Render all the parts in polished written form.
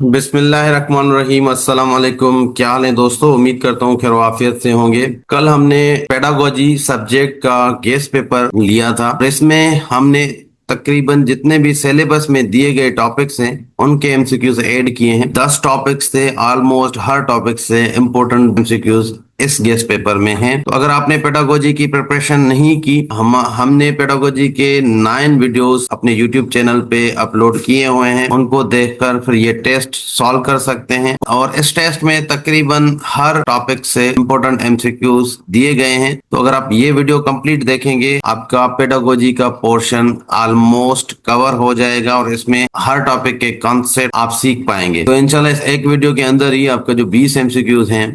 बिस्मिल्लाहिर्रहमानिर्रहीम। अस्सलाम वालेकुम। क्या हाल है दोस्तों? उम्मीद करता हूँ खैर आफियत से होंगे। कल हमने पेडागोजी सब्जेक्ट का गेस्ट पेपर लिया था। इसमें हमने तकरीबन जितने भी सिलेबस में दिए गए टॉपिक्स हैं उनके एमसीक्यूज ऐड किए हैं। 10 टॉपिक्स थे। ऑलमोस्ट हर टॉपिक से इम्पोर्टेंट एमसीक्यूज इस गेस्ट पेपर में हैं। तो अगर आपने पेडागोजी की प्रिपरेशन नहीं की, हमने पेडागोजी के 9 वीडियोस अपने यूट्यूब चैनल पे अपलोड किए हुए हैं। उनको देखकर फिर ये टेस्ट सॉल्व कर सकते हैं। और इस टेस्ट में तकरीबन हर टॉपिक से इम्पोर्टेंट एमसीक्यूज दिए गए हैं। तो अगर आप ये वीडियो कंप्लीट देखेंगे, आपका पेडागोजी का पोर्शन ऑलमोस्ट कवर हो जाएगा और इसमें हर टॉपिक के कॉन्सेप्ट आप सीख पाएंगे। तो इंशाल्लाह इस एक वीडियो के अंदर ही आपका जो 20 एमसीक्यूज हैं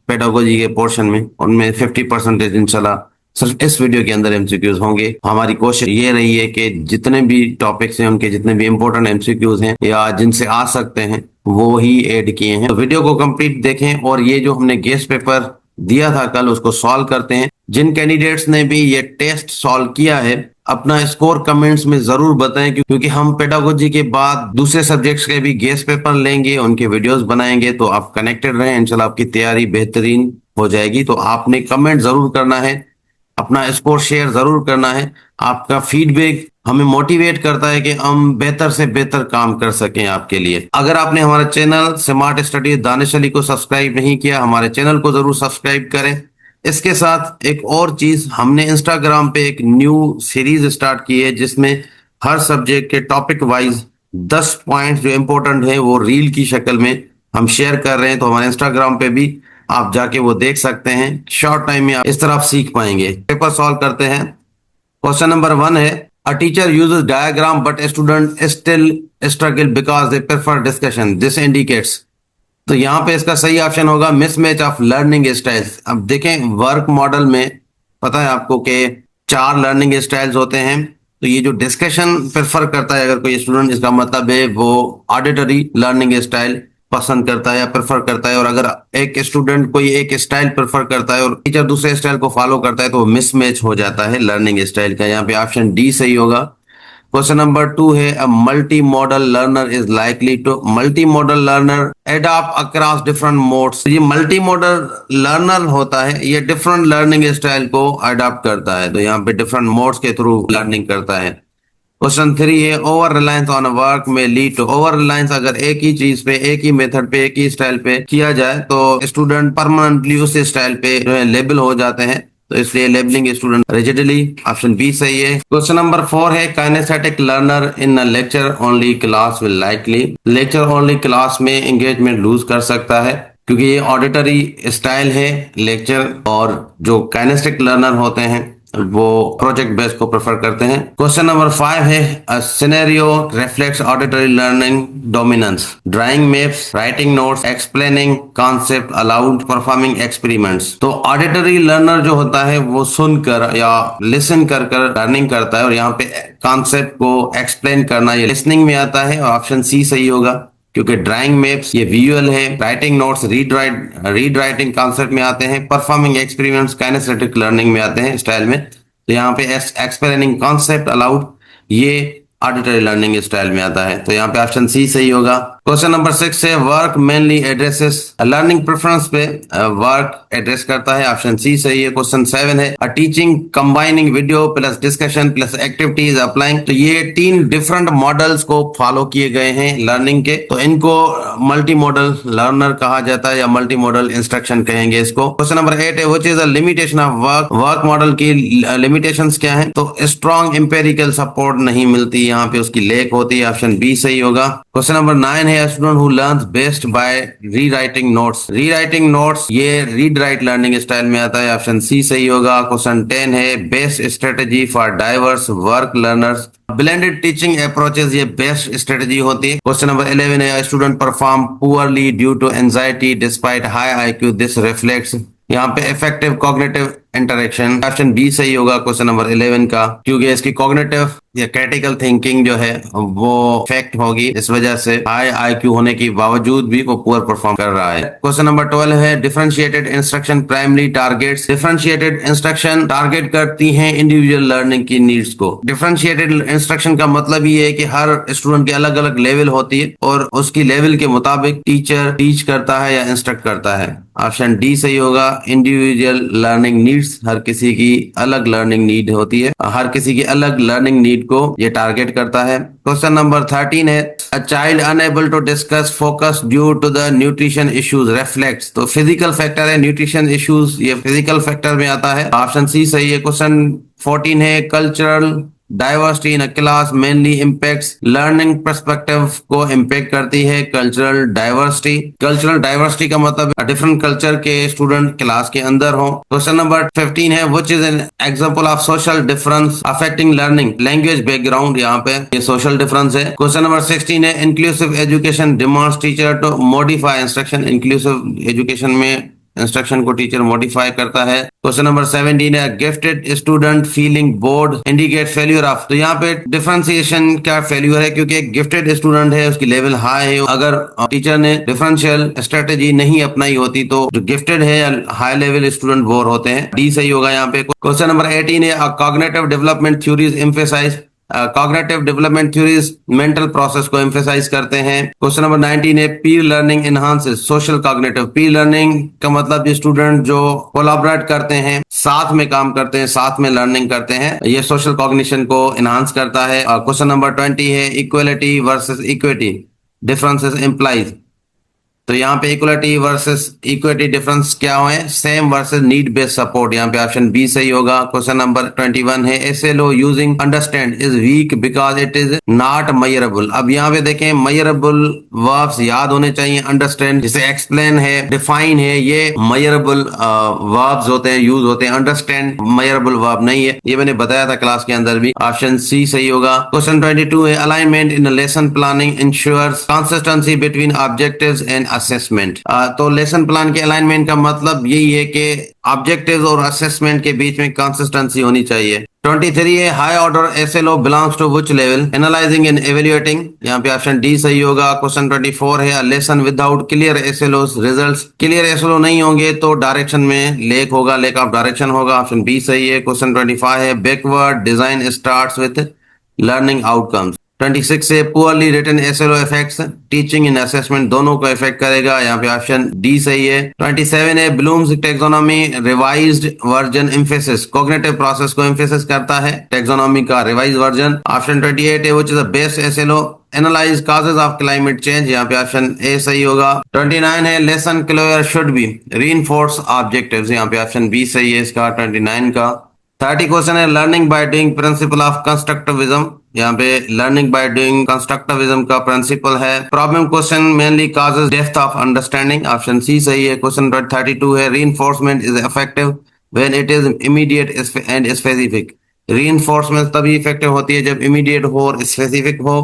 पेडागोजी के पोर्शन में, उनमें 50% इंशाल्लाह सिर्फ इस वीडियो के अंदर एमसीक्यूज होंगे। हमारी कोशिश ये रही है कि जितने भी टॉपिक्स हैं उनके जितने भी इंपॉर्टेंट एमसीक्यूज हैं या जिनसे आ सकते हैं वो ही ऐड किए हैं। तो वीडियो को कंप्लीट देखें और ये जो हमने गेस्ट पेपर दिया था कल उसको सॉल्व करते हैं। जिन कैंडिडेट्स ने भी ये टेस्ट सॉल्व किया है अपना स्कोर कमेंट्स में जरूर बताएं, क्योंकि हम पेडागोजी के बाद दूसरे सब्जेक्ट्स के भी गेस्ट पेपर लेंगे, उनके वीडियोस बनाएंगे। तो आप कनेक्टेड रहें, इंशाल्लाह आपकी तैयारी बेहतरीन हो जाएगी। तो आपने कमेंट जरूर करना है, अपना स्कोर शेयर जरूर करना है। आपका फीडबैक हमें मोटिवेट करता है कि हम बेहतर से बेहतर काम कर सकें आपके लिए। अगर आपने हमारा channel smart study Danish Ali को सब्सक्राइब नहीं किया, हमारे चैनल को जरूर सब्सक्राइब करें। इसके साथ एक और चीज, हमने इंस्टाग्राम पे एक न्यू सीरीज स्टार्ट की है जिसमें हर सब्जेक्ट के टॉपिक वाइज 10 पॉइंट जो इंपॉर्टेंट है वो रील की शक्ल में हम शेयर कर रहे हैं। तो हमारे इंस्टाग्राम पे भी आप जाके वो देख सकते हैं। शॉर्ट टाइम में आप इस तरह सीख पाएंगे। पेपर सॉल्व करते हैं। क्वेश्चन नंबर 1 है, a teacher uses diagram but student still struggle because they prefer discussion, this indicates. तो यहाँ पे इसका सही ऑप्शन होगा मिसमैच ऑफ लर्निंग स्टाइल्स। अब देखें वर्क मॉडल में पता है आपको कि 4 लर्निंग स्टाइल्स होते हैं। तो ये जो डिस्कशन प्रेफर करता है अगर कोई स्टूडेंट, इसका मतलब है वो ऑडिटरी लर्निंग स्टाइल पसंद करता है या प्रेफर करता है। और अगर एक स्टूडेंट कोई एक स्टाइल प्रेफर करता है और टीचर दूसरे स्टाइल को फॉलो करता है तो मिसमैच हो जाता है लर्निंग स्टाइल का। यहाँ पे ऑप्शन डी सही होगा। क्वेश्चन नंबर 2 है, a multi modal learner is likely to, multi modal learner adopt across different modes. ये मल्टी मॉडल लर्नर होता है, ये डिफरेंट लर्निंग स्टाइल को अडॉप्ट करता है। तो यहाँ पे डिफरेंट मोड्स के थ्रू लर्निंग करता है। क्वेश्चन 3 है, ओवर रिलायंस ऑन वर्क में लीड टू, ओवर रिलायंस अगर एक ही चीज पे, एक ही मेथड पे, एक ही स्टाइल पे किया जाए तो स्टूडेंट परमानेंटली उस स्टाइल पे जो है लेबल हो जाते हैं। तो इसलिए labelling student rigidly, option B सही है। क्वेश्चन नंबर 4 है, kinaesthetic learner in a lecture only class will likely, lecture only class में एंगेजमेंट लूज कर सकता है क्योंकि ये ऑडिटरी स्टाइल है लेक्चर, और जो काइनेस्टिक लर्नर होते हैं वो प्रोजेक्ट बेस को प्रेफर करते हैं। क्वेश्चन नंबर 5 है, a scenario reflects auditory learning dominance, drawing maps, writing notes, explaining concept allowed, performing experiments. तो ऑडिटरी लर्नर जो होता है वो सुनकर या लिसन कर कर लर्निंग करता है, और यहाँ पे कॉन्सेप्ट को एक्सप्लेन करना ये लिसनिंग में आता है, और ऑप्शन सी सही होगा क्योंकि ड्राइंग मैप्स ये विजुअल है, writing notes read writing concept में आते हैं, परफॉर्मिंग एक्सपेरिमेंट्स काइनेस्थेटिक लर्निंग में आते हैं स्टाइल में। तो यहाँ पे एक्सप्लेनिंग कॉन्सेप्ट अलाउड ये ऑडिटरी लर्निंग स्टाइल में आता है। तो यहाँ पे ऑप्शन सी सही होगा। क्वेश्चन नंबर 6 है, work mainly addresses learning preference पे वर्क एड्रेस करता है, ऑप्शन सी सही है। क्वेश्चन 7 है, a teaching combining video plus discussion plus activities applying. तो ये 3 डिफरेंट मॉडल्स को फॉलो किए गए हैं लर्निंग के, तो इनको मल्टी मॉडल लर्नर कहा जाता है या मल्टी मॉडल इंस्ट्रक्शन कहेंगे इसको। क्वेश्चन नंबर 8 है, which is the limitation of work, work model की लिमिटेशंस क्या है? तो स्ट्रॉन्ग एम्पेरिकल सपोर्ट नहीं मिलती, यहाँ पे उसकी लेक होती है, ऑप्शन बी सही होगा। क्वेश्चन नंबर 9 है, student who learns best by rewriting notes, rewriting notes ये रीड राइट लर्निंग स्टाइल में आता है, ऑप्शन सी सही होगा। क्वेश्चन 10 है, best strategy for diverse work learners, blended teaching approaches ये बेस्ट स्ट्रेटेजी होती है। क्वेश्चन नंबर 11 है, student perform poorly due to anxiety despite high IQ, this reflects. यहाँ पे affective cognitive interaction. Option B सही होगा क्वेश्चन नंबर 11 का, क्योंकि इसकी कॉग्निटिव या क्रिटिकल थिंकिंग जो है वो इफेक्ट होगी, इस वजह से हाई आईक्यू होने के बावजूद भी वो पुअर परफॉर्म कर रहा है। क्वेश्चन नंबर 12 है differentiated instruction primary targets. Differentiated instruction target करती हैं इंडिविजुअल लर्निंग की नीड्स को। डिफरेंशिएटेड इंस्ट्रक्शन का मतलब ये है कि हर स्टूडेंट की अलग अलग लेवल होती है और उसकी लेवल के मुताबिक टीचर टीच करता है या इंस्ट्रक्ट करता है। ऑप्शन डी सही होगा, इंडिविजुअल लर्निंग नीड्स, हर किसी की अलग लर्निंग नीड होती है, हर किसी की अलग लर्निंग नीड को ये टारगेट करता है। क्वेश्चन नंबर 13 है a child unable to discuss focus due to the nutrition issues reflects. तो फिजिकल फैक्टर है, न्यूट्रिशन इश्यूज ये फिजिकल फैक्टर में आता है। ऑप्शन सी सही है। क्वेश्चन 14 है cultural diversity in a class mainly impacts learning perspective को इम्पैक्ट करती है कल्चरल डाइवर्सिटी। कल्चरल डाइवर्सिटी का मतलब डिफरेंट कल्चर के स्टूडेंट क्लास के अंदर हो। क्वेश्चन नंबर 15 है which is an example of social difference affecting learning. Language background, यहाँ पे ये सोशल डिफरेंस है। क्वेश्चन नंबर 16 है inclusive education demands teacher to modify instruction. Inclusive education में इंस्ट्रक्शन को टीचर मॉडिफाई करता है। क्वेश्चन नंबर 17 है gifted student feeling board indicate failure of. तो यहाँ पे डिफरेंशिएशन का फेल्यूर है, क्योंकि एक गिफ्टेड स्टूडेंट है उसकी लेवल हाई है। अगर टीचर ने डिफरेंशियल स्ट्रेटेजी नहीं अपनाई होती तो जो गिफ्टेड है या हाई लेवल स्टूडेंट बोर होते हैं। डी सही होगा यहाँ पे। क्वेश्चन नंबर 18 है cognitive development theories emphasise. Cognitive development theories mental process को एम्फेसाइज करते हैं। क्वेश्चन नंबर 19 है peer learning enhances social cognitive. Peer learning का मतलब स्टूडेंट जो कोलैबोरेट करते हैं, साथ में काम करते हैं, साथ में लर्निंग करते हैं, ये सोशल कॉग्निशन को एनहांस करता है। क्वेश्चन नंबर 20 है equality versus equity differences implies. तो यहाँ पे इक्वलिटी वर्सेस इक्विटी डिफरेंस क्या है, same versus need based support. यहाँ पे ऑप्शन बी सही होगा। क्वेश्चन नंबर 21 है SLO using understand is weak because it is not measurable. अब यहाँ पे देखें मेजरेबल वर्ब्स याद होने चाहिए। अंडरस्टैंड जैसे एक्सप्लेन है, डिफाइन है, ये मेजरेबल वर्ब्स होते हैं, यूज होते हैं। अंडरस्टैंड मेजरेबल वर्ब नहीं है, ये मैंने बताया था क्लास के अंदर भी। ऑप्शन सी सही होगा। क्वेश्चन 22 है alignment in lesson planning ensures consistency between objectives and assessment. तो लेसन प्लान के अलाइनमेंट का मतलब यही है कि ऑब्जेक्टिव्स और असेसमेंट के बीच में कंसिस्टेंसी होनी चाहिए। 23 है high order SLO belongs to which level analysing and evaluating. यहाँ पे ऑप्शन डी सही होगा। क्वेश्चन 24 है lesson without clear SLO results. Clear SLO नहीं होंगे तो डायरेक्शन में लेक होगा, लेक ऑफ डायरेक्शन होगा। ऑप्शन बी सही है। क्वेश्चन 25 है backward design starts with learning outcomes. 26 से poorly written SLO affects teaching and assessment दोनों को इफेक्ट करेगा। यहाँ पे ऑप्शन डी सही है। 27 है Bloom's taxonomy revised version emphasis cognitive process को एम्फेसिस करता है, टैक्सोनॉमी का रिवाइज वर्जन। ऑप्शन 28 है which is the best SLO analyse causes of climate change. यहाँ पे ऑप्शन ए सही होगा। 29 है lesson clear should be reinforce objectives. यहाँ पे ऑप्शन बी सही है इसका 29 का। 30 क्वेश्चन है learning by doing principle of constructivism. यहाँ पे लर्निंग बाय डूइंग कंस्ट्रक्टिविज्म का प्रिंसिपल है। Problem question mainly causes depth of understanding. Option C सही है। क्वेश्चन 32 है reinforcement is effective when it is immediate and specific. Reinforcement तभी effective होती है जब इमीडिएट हो और स्पेसिफिक हो।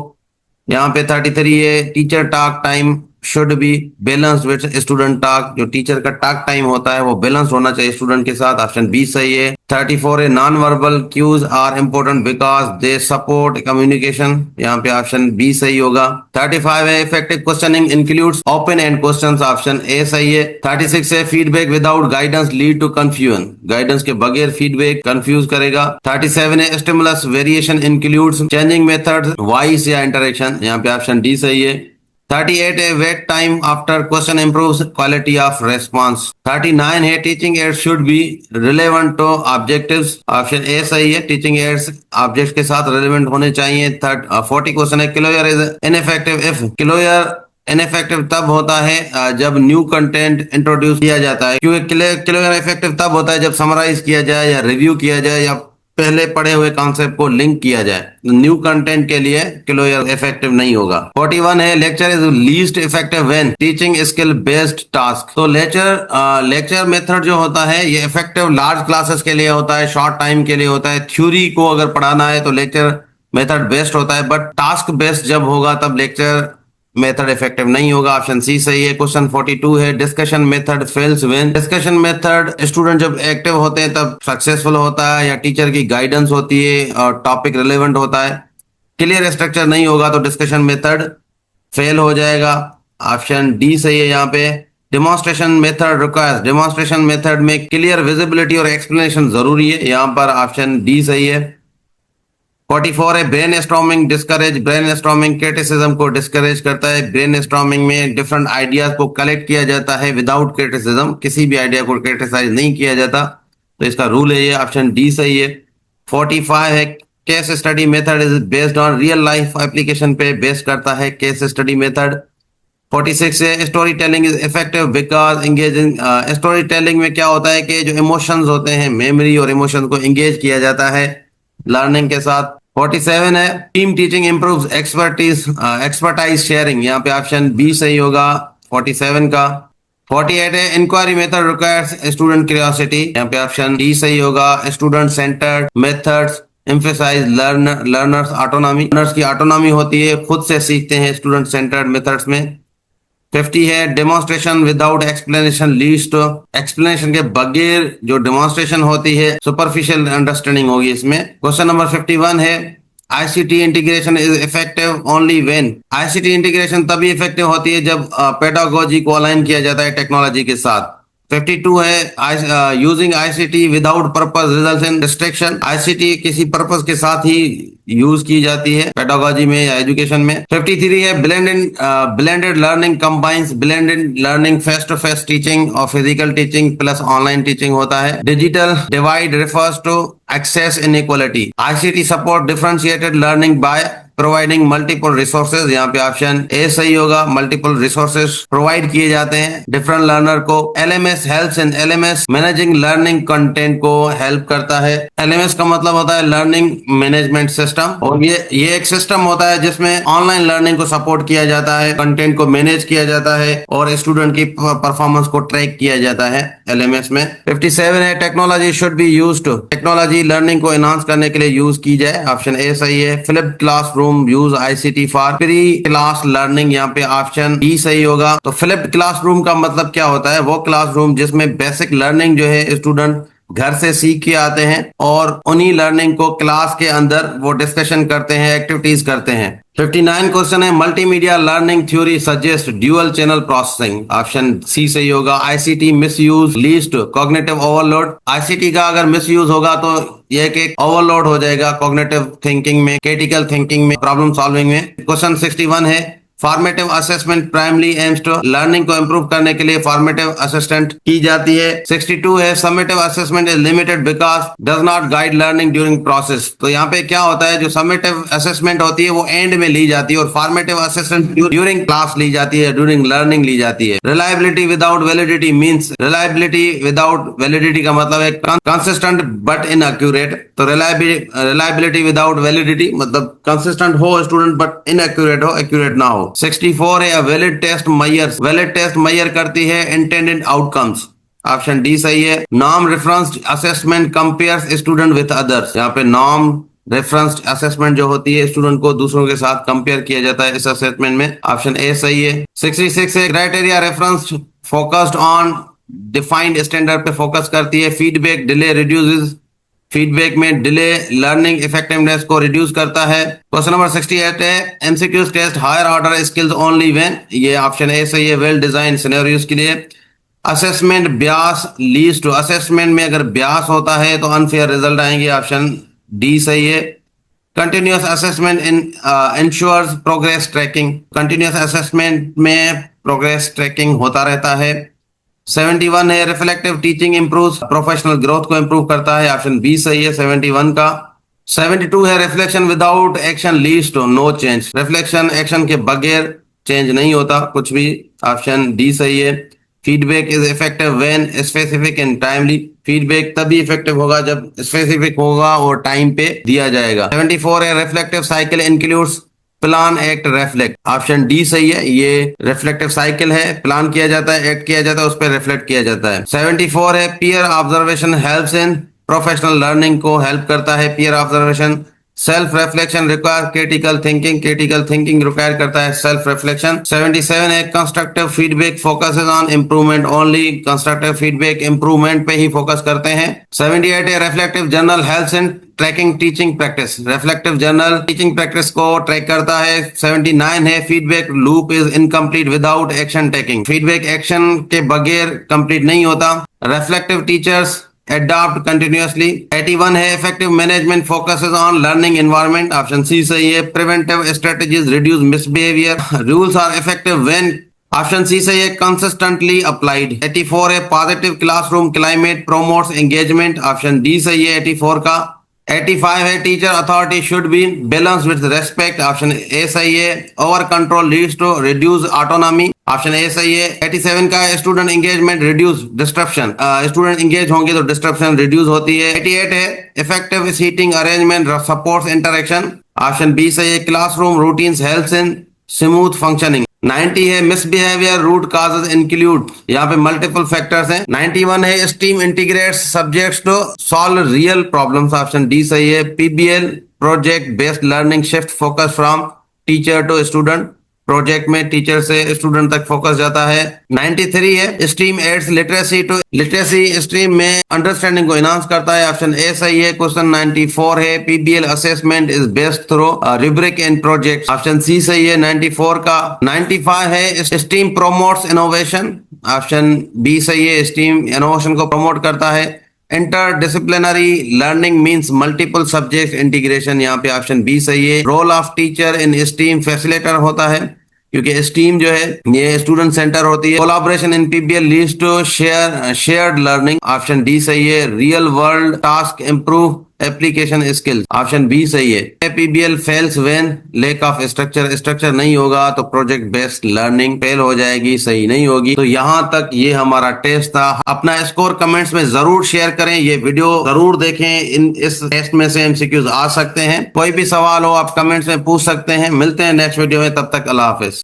यहाँ पे 33 है teacher talk time should be balanced with student talk. जो टीचर का टॉक टाइम होता है वो बैलेंस होना चाहिए स्टूडेंट के साथ। ऑप्शन बी सही है। 34 है non verbal cues are important because they support communication. यहाँ पे ऑप्शन बी सही होगा। 35 है effective questioning includes open end questions. Option A सही है। 36 है feedback without guidance lead to confusion. Guidance के बगैर फीडबैक कंफ्यूज करेगा। 37 है stimulus variation includes changing methods voice या इंटरेक्शन। यहाँ पे ऑप्शन डी सही है। 38 है wait time after question improves quality of response. 39 है teaching ads should be relevant to objectives. Option A सही है। टीचिंग एड्स ऑब्जेक्ट के साथ रिलेवेंट होने चाहिए। 40 क्वेश्चन है clear is ineffective if. Clear ineffective तब होता है जब न्यू कंटेंट इंट्रोड्यूस किया जाता है, क्योंकि क्लियर इफेक्टिव तब होता है जब समराइज किया जाए या रिव्यू किया जाए या पहले पढ़े हुए कॉन्सेप्ट को लिंक किया जाए। न्यू कंटेंट के लिए क्लियर इफेक्टिव नहीं होगा। 41 है lecture is least effective when teaching skill based task. तो लेक्चर मेथड जो होता है ये इफेक्टिव लार्ज क्लासेस के लिए होता है, शॉर्ट टाइम के लिए होता है। थ्योरी को अगर पढ़ाना है तो लेक्चर मेथड बेस्ट होता है, बट टास्क बेस्ड जब होगा तब लेक्चर मेथड इफेक्टिव नहीं होगा, ऑप्शन सी सही है। क्वेश्चन 42 है, discussion method fails when. Discussion method student जब एक्टिव होते हैं तब सक्सेसफुल होता है, या टीचर की गाइडेंस होती है और टॉपिक रिलेवेंट होता है। क्लियर स्ट्रक्चर नहीं होगा तो डिस्कशन मेथड फेल हो जाएगा, ऑप्शन डी सही है यहाँ पे। Demonstration method requires, demonstration method में क्लियर विजिबिलिटी और एक्सप्लेनेशन जरूरी है, यहाँ पर ऑप्शन डी सही है। 44 है, brain storming discourage. Brain storming criticism को डिस्करेज करता है। ब्रेन स्टॉर्मिंग में डिफरेंट आइडियाज को कलेक्ट किया जाता है विदाउट क्रिटिसिज्म, किसी भी आइडिया को क्रिटिसाइज नहीं किया जाता, तो इसका रूल है ये, ऑप्शन डी सही है। 45 है, case study method is based on real life application पे बेस करता है केस स्टडी मेथड। 46 है, story telling is effective because engaging. Story telling में क्या होता है कि जो इमोशंस होते हैं, मेमोरी और इमोशन को एंगेज किया जाता है लर्निंग के साथ। 47 है, team teaching improves expertise sharing, यहाँ पे ऑप्शन बी सही होगा 47 का। 48 है, inquiry method requires student curiosity, यहाँ पे ऑप्शन डी सही होगा। Student centred methods emphasise learners autonomy, learners की ऑटोनॉमी होती है, खुद से सीखते हैं स्टूडेंट सेंटर्ड मेथड्स में। 50 है, demonstration without explanation leads to. Explanation के बगैर जो डेमोन्स्ट्रेशन होती है सुपरफिशियल अंडरस्टैंडिंग होगी इसमें। क्वेश्चन नंबर 51 है, ICT integration is effective only when. ICT integration तभी इफेक्टिव होती है जब पेडागोजी को अलाइन किया जाता है टेक्नोलॉजी के साथ। 52 है, using ICT without purpose results in distraction. ICT किसी पर्पस के साथ ही यूज की जाती है पेडागोजी में या एजुकेशन में। 53 है, blended learning combines blended learning, face to face teaching और physical teaching plus online teaching होता है। Digital divide refers to access inequality. ICT support differentiated learning by providing multiple resources, यहाँ पे ऑप्शन ए सही होगा। Multiple resources provide किए जाते हैं डिफरेंट लर्नर को। LMS helps in LMS managing learning content को हेल्प करता है। एलएमएस का मतलब होता है लर्निंग मैनेजमेंट सिस्टम, और ये एक सिस्टम होता है जिसमें ऑनलाइन लर्निंग को सपोर्ट किया जाता है, कंटेंट को मैनेज किया जाता है और स्टूडेंट की परफॉर्मेंस को ट्रैक किया जाता है एलएमएस में। 57 है, technology should be used to. Technology learning को एनहांस करने के लिए यूज की जाए, ऑप्शन ए सही है। Flipped classroom use ICT for pre class learning, यहाँ पे ऑप्शन डी सही होगा। तो फ्लिप्ड क्लासरूम का मतलब क्या होता है, वो क्लासरूम जिसमें बेसिक लर्निंग जो है स्टूडेंट घर से सीख के आते हैं और उन्हीं लर्निंग को क्लास के अंदर वो डिस्कशन करते हैं, एक्टिविटीज करते हैं। 59 क्वेश्चन है, multimedia learning theory suggest dual channel processing, option C सही होगा। ICT misuse leads to cognitive overload. ICT का अगर मिसयूज होगा तो ये एक ओवरलोड हो जाएगा कॉग्निटिव थिंकिंग में, क्रिटिकल थिंकिंग में, प्रॉब्लम सॉल्विंग में। क्वेश्चन 61 है, formative assessment primary aims to. Learning को इंप्रूव करने के लिए फॉर्मेटिव असेसमेंट की जाती है। 62 है, summative assessment is limited because does not guide learning during process. तो यहाँ पे क्या होता है, जो समेटिव असेसमेंट होती है वो एंड में ली जाती है और फॉर्मेटिव असेसमेंट ड्यूरिंग क्लास ली जाती है, ड्यूरिंग लर्निंग ली जाती है। Reliability without validity means, reliability without validity का मतलब है कंसिस्टेंट बट इनएक्यूरेट। तो रिलायबिलिटी विदाउट वैलिडिटी मतलब कंसिस्टेंट हो स्टूडेंट बट इनएक्यूरेट हो, एक्यूरेट ना हो। 64 है, valid test measures. Valid test measure करती है इंटेंडेड आउटकम्स, ऑप्शन डी सही है। Norm referenced assessment compares student with others, यहाँ पे नॉर्म रेफरेंस्ड असेसमेंट जो होती है स्टूडेंट को दूसरों के साथ कंपेयर किया जाता है इस असेसमेंट में, ऑप्शन ए सही है। 66 है, criteria reference focused on defined standard पे फोकस करती है। फीडबैक डिले रिड्यूसेस, फीडबैक में डिले लर्निंग इफेक्टिवनेस को रिड्यूस करता है। क्वेश्चन नंबर 68 है, MCQs test higher order skills only when, ये ऑप्शन ए सही है। वेल डिजाइन सिनेरियोज के लिए। Assessment bias leads to, assessment में अगर ब्यास होता है तो अनफेयर रिजल्ट आएंगे, ऑप्शन डी सही है। Continuous assessment ensures progress trekking, continuous assessment में प्रोग्रेस ट्रैकिंग होता रहता है। 71 है, reflective teaching improves professional growth को इंप्रूव करता है, ऑप्शन बी सही है 71 का। 72 है, reflection without action leads to no change. Reflection action के बगैर चेंज नहीं होता कुछ भी, ऑप्शन डी सही है। Feedback is effective when specific and timely, feedback तभी इफेक्टिव होगा जब स्पेसिफिक होगा और टाइम पे दिया जाएगा। 74 है, reflective cycle includes plan act reflect, option D सही है। ये रिफ्लेक्टिव साइकिल है, प्लान किया जाता है, एक्ट किया जाता है, उस पर रिफ्लेक्ट किया जाता है। 74 है, peer observation helps in professional learning को हेल्प करता है peer observation. Self reflection require critical thinking require करता है सेल्फ रिफ्लेक्शन। 77 है constructive feedback focuses on improvement only, constructive feedback improvement पे ही फोकस करते हैं। 78 है reflective journal helps in tracking teaching practice, reflective journal teaching practice को track करता है। 79 है feedback loop is incomplete without action taking, feedback action के बगैर कंप्लीट नहीं होता। Reflective teachers adopt continuously. 81 है effective management focuses on learning environment, option C सही है। Preventive strategies reduce misbehaviour, rules are effective when, option C सही है, consistently applied. 84 है positive classroom climate promotes engagement, option D सही है 84 का। 85 है teacher authority should be balance with respect, option A सही है। Over control leads to reduce autonomy, option A सही है। 87 का student engagement reduce disruption, student engage होंगे तो डिस्ट्रप्शन रिड्यूस होती है। 88 है effective seating arrangement supports interaction, option B सही है। Classroom routines helps in smooth functioning. 90 है मिसबिहेवियर रूट काजेस इंक्लूड, यहाँ पे मल्टीपल फैक्टर्स हैं। 91 है STEM integrates subjects to solve real problems, option D सही है। PBL project based learning shift focus from teacher to student, project में teacher से student तक फोकस जाता है। 93 है stream aids literacy to, literacy stream में अंडरस्टैंडिंग को इनहांस करता है, ऑप्शन ए सही है। क्वेश्चन 94 है PBL assessment is based through rubric and project, option C सही है 94 का। 95 है stream promotes innovation, option B सही है, स्ट्रीम इनोवेशन को प्रमोट करता है। Interdisciplinary learning means multiple subject integration, यहाँ पे ऑप्शन बी सही है। Role of teacher in STEM facilitator होता है, क्योंकि स्टीम जो है ये स्टूडेंट सेंटर होती है। Collaboration in PBL leads to shared learning, option D सही है। Real world task improve application skills, option B सही है। PBL fails when lack of structure, structure नहीं होगा तो प्रोजेक्ट बेस्ड लर्निंग फेल हो जाएगी, सही नहीं होगी। तो यहाँ तक ये हमारा टेस्ट था। अपना स्कोर कमेंट्स में जरूर शेयर करें, ये वीडियो जरूर देखें, इस टेस्ट में से एमसीक्यूज आ सकते हैं। कोई भी सवाल हो आप कमेंट्स में पूछ सकते हैं। मिलते हैं नेक्स्ट वीडियो में, तब तक अल्लाह हाफिज।